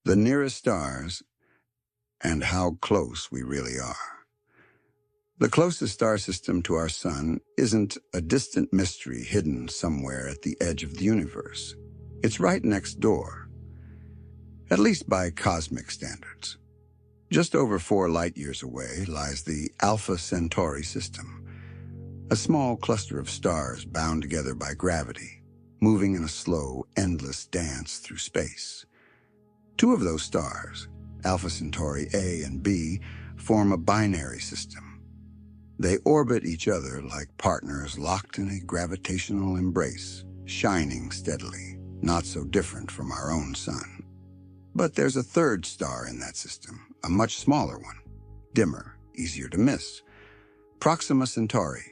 the nearest stars, and how close we really are. The closest star system to our sun isn't a distant mystery hidden somewhere at the edge of the universe. It's right next door, at least by cosmic standards. Just over 4 light-years away lies the Alpha Centauri system, a small cluster of stars bound together by gravity, moving in a slow, endless dance through space. 2 of those stars, Alpha Centauri A and B, form a binary system. They orbit each other like partners locked in a gravitational embrace, shining steadily, not so different from our own sun. But there's a 3rd star in that system, a much smaller one, dimmer, easier to miss. Proxima Centauri,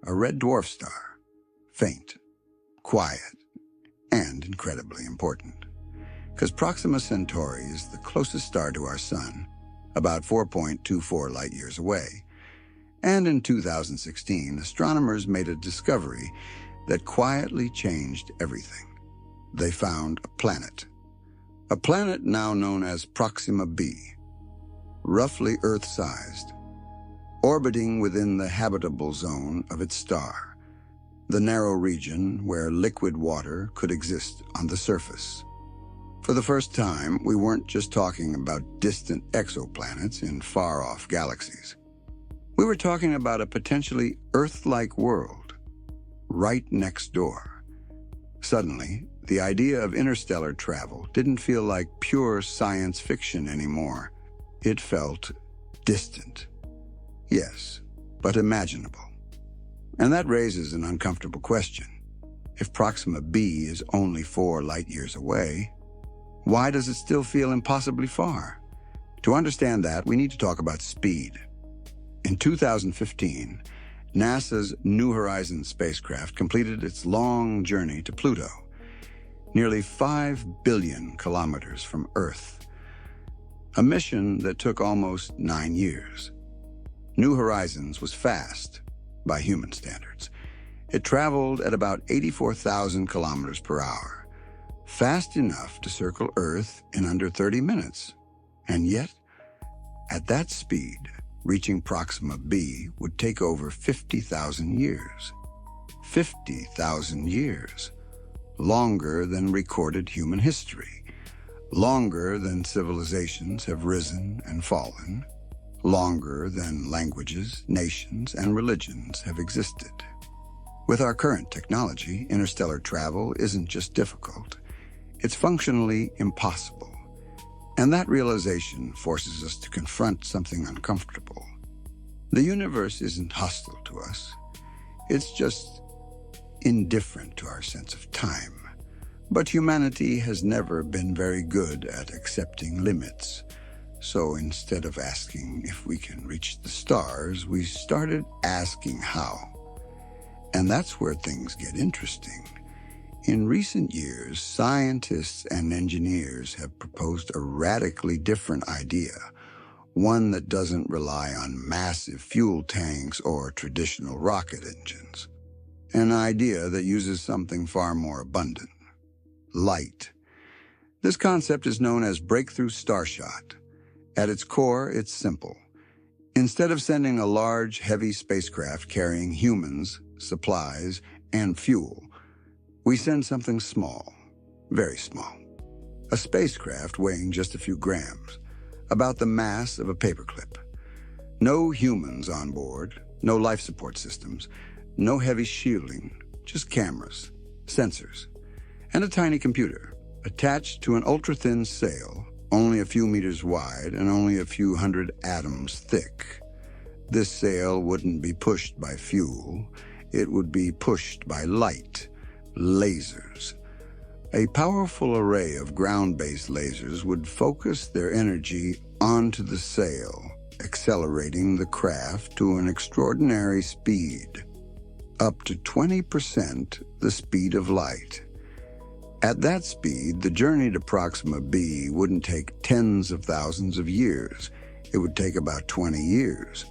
a red dwarf star, faint, quiet, and incredibly important. Because Proxima Centauri is the closest star to our sun, about 4.24 light-years away. And in 2016, astronomers made a discovery that quietly changed everything. They found a planet now known as Proxima b, roughly Earth-sized, orbiting within the habitable zone of its star, the narrow region where liquid water could exist on the surface. For the first time, we weren't just talking about distant exoplanets in far-off galaxies. We were talking about a potentially Earth-like world, right next door. Suddenly, the idea of interstellar travel didn't feel like pure science fiction anymore. It felt distant. Yes, but imaginable. And that raises an uncomfortable question. If Proxima b is only 4 light-years away, why does it still feel impossibly far? To understand that, we need to talk about speed. In 2015, NASA's New Horizons spacecraft completed its long journey to Pluto, nearly 5 billion kilometers from Earth, a mission that took almost 9 years. New Horizons was fast by human standards. It traveled at about 84,000 kilometers per hour, fast enough to circle Earth in under 30 minutes. And yet, at that speed, reaching Proxima b would take over 50,000 years. 50,000 years. Longer than recorded human history. Longer than civilizations have risen and fallen. Longer than languages, nations, and religions have existed. With our current technology, interstellar travel isn't just difficult. It's functionally impossible. And that realization forces us to confront something uncomfortable. The universe isn't hostile to us. It's just indifferent to our sense of time. But humanity has never been very good at accepting limits. So instead of asking if we can reach the stars, we started asking how. And that's where things get interesting. In recent years, scientists and engineers have proposed a radically different idea, one that doesn't rely on massive fuel tanks or traditional rocket engines. An idea that uses something far more abundant: light. This concept is known as Breakthrough Starshot. At its core, it's simple. Instead of sending a large, heavy spacecraft carrying humans, supplies, and fuel, we send something small, very small. A spacecraft weighing just a few grams, about the mass of a paperclip. No humans on board, no life support systems, no heavy shielding, just cameras, sensors, and a tiny computer attached to an ultra-thin sail, only a few meters wide and only a few hundred atoms thick. This sail wouldn't be pushed by fuel, it would be pushed by light, lasers. A powerful array of ground-based lasers would focus their energy onto the sail, accelerating the craft to an extraordinary speed, up to 20% the speed of light. At that speed, the journey to Proxima b wouldn't take tens of thousands of years. It would take about 20 years.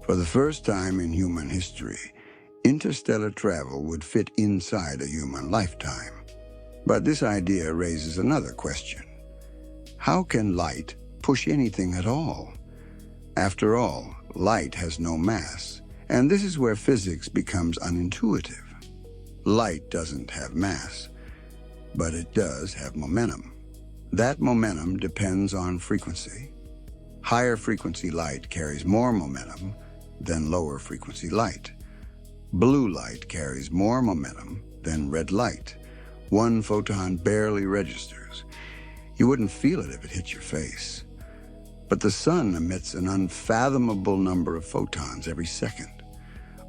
For the first time in human history, interstellar travel would fit inside a human lifetime. But this idea raises another question. How can light push anything at all? After all, light has no mass, and this is where physics becomes unintuitive. Light doesn't have mass, but it does have momentum. That momentum depends on frequency. Higher frequency light carries more momentum than lower frequency light. Blue light carries more momentum than red light. One photon barely registers. You wouldn't feel it if it hit your face. But the sun emits an unfathomable number of photons every second.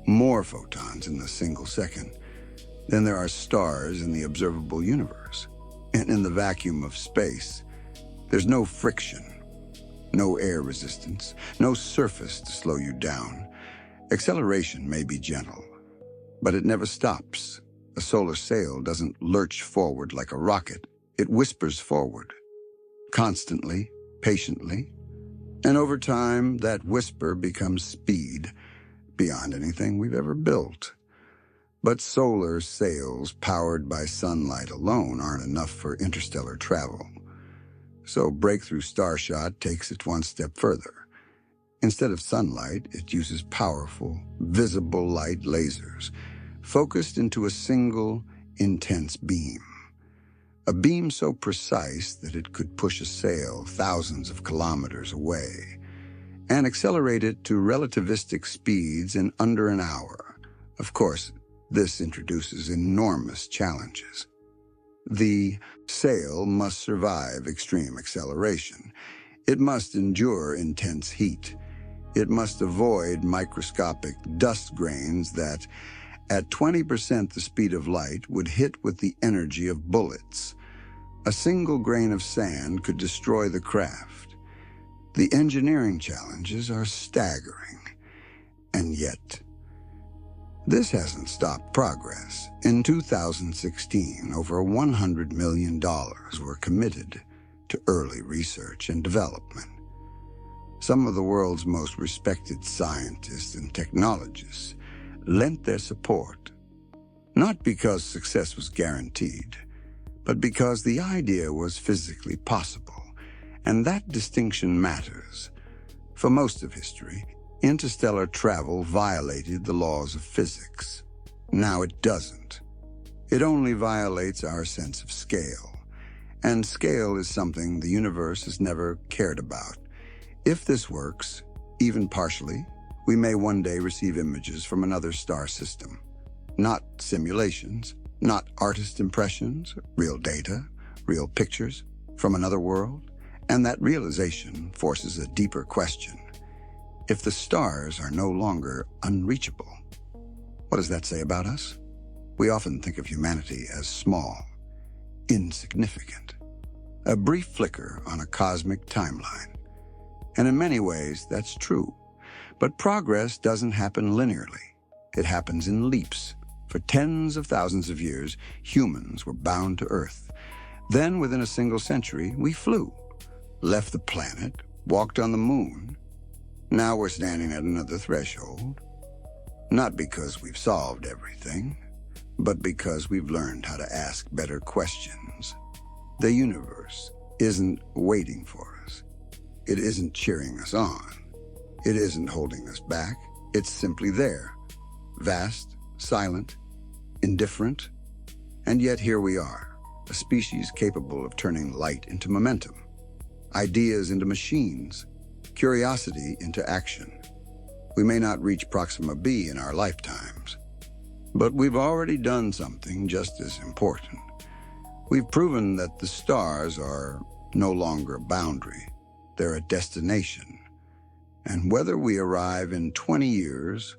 More photons in a single second than there are stars in the observable universe. And in the vacuum of space, there's no friction, no air resistance, no surface to slow you down. Acceleration may be gentle, but it never stops. A solar sail doesn't lurch forward like a rocket. It whispers forward, constantly, patiently. And over time, that whisper becomes speed beyond anything we've ever built. But solar sails powered by sunlight alone aren't enough for interstellar travel. So Breakthrough Starshot takes it one step further. Instead of sunlight, it uses powerful, visible light lasers, focused into a single, intense beam. A beam so precise that it could push a sail thousands of kilometers away, and accelerate it to relativistic speeds in under an hour. Of course, this introduces enormous challenges. The sail must survive extreme acceleration. It must endure intense heat. It must avoid microscopic dust grains that, at 20% the speed of light, would hit with the energy of bullets. A single grain of sand could destroy the craft. The engineering challenges are staggering. And yet, this hasn't stopped progress. In 2016, over $100 million were committed to early research and development. Some of the world's most respected scientists and technologists lent their support, not because success was guaranteed, but because the idea was physically possible. And that distinction matters. For most of history, interstellar travel violated the laws of physics. Now it doesn't. It only violates our sense of scale. And scale is something the universe has never cared about. If this works, even partially, we may one day receive images from another star system. Not simulations, not artist impressions, real data, real pictures from another world. And that realization forces a deeper question. If the stars are no longer unreachable, what does that say about us? We often think of humanity as small, insignificant, a brief flicker on a cosmic timeline. And in many ways, that's true. But progress doesn't happen linearly. It happens in leaps. For tens of thousands of years, humans were bound to Earth. Then, within a single century, we flew, left the planet, walked on the moon. Now we're standing at another threshold. Not because we've solved everything, but because we've learned how to ask better questions. The universe isn't waiting for us. It isn't cheering us on. It isn't holding us back. It's simply there, vast, silent, indifferent. And yet here we are, a species capable of turning light into momentum, ideas into machines, curiosity into action. We may not reach Proxima B in our lifetimes, but we've already done something just as important. We've proven that the stars are no longer a boundary. They're a destination. And whether we arrive in 20 years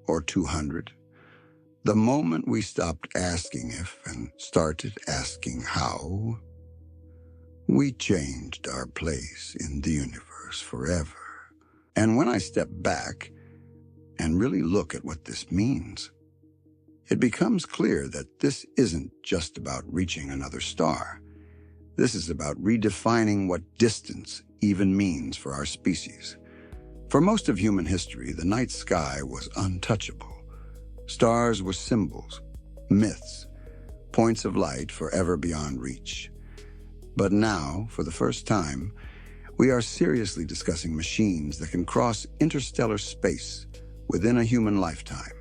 or 200, the moment we stopped asking if and started asking how, we changed our place in the universe forever. And when I step back and really look at what this means, it becomes clear that this isn't just about reaching another star. This is about redefining what distance even means for our species. For most of human history, the night sky was untouchable. Stars were symbols, myths, points of light forever beyond reach. But now, for the first time, we are seriously discussing machines that can cross interstellar space within a human lifetime.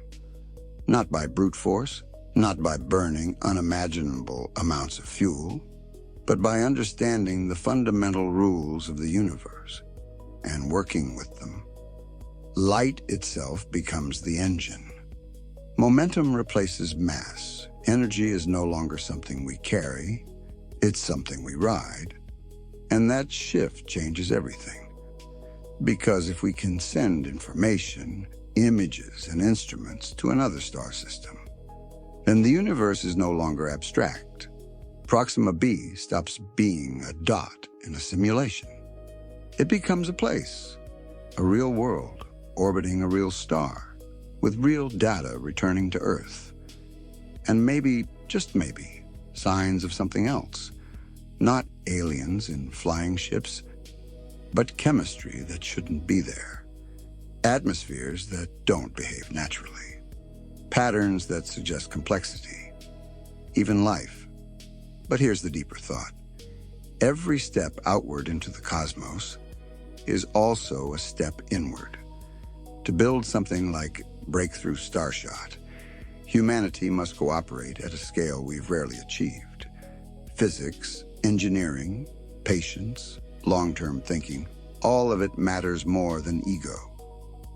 Not by brute force, not by burning unimaginable amounts of fuel, but by understanding the fundamental rules of the universe and working with them. Light itself becomes the engine. Momentum replaces mass. Energy is no longer something we carry, it's something we ride. And that shift changes everything. Because if we can send information, images, and instruments to another star system, then the universe is no longer abstract. Proxima b stops being a dot in a simulation. It becomes a place, a real world, orbiting a real star, with real data returning to Earth. And maybe, just maybe, signs of something else. Not aliens in flying ships, but chemistry that shouldn't be there. Atmospheres that don't behave naturally. Patterns that suggest complexity. Even life. But here's the deeper thought. Every step outward into the cosmos is also a step inward. To build something like Breakthrough Starshot, humanity must cooperate at a scale we've rarely achieved. Physics, engineering, patience, long-term thinking, all of it matters more than ego.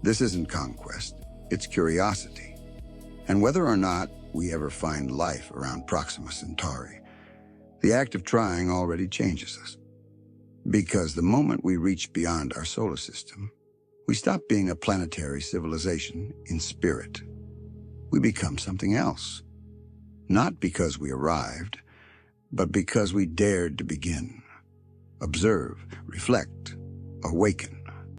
This isn't conquest, it's curiosity. And whether or not we ever find life around Proxima Centauri, the act of trying already changes us. Because the moment we reach beyond our solar system, we stop being a planetary civilization in spirit. We become something else. Not because we arrived, but because we dared to begin. Observe, reflect, awaken.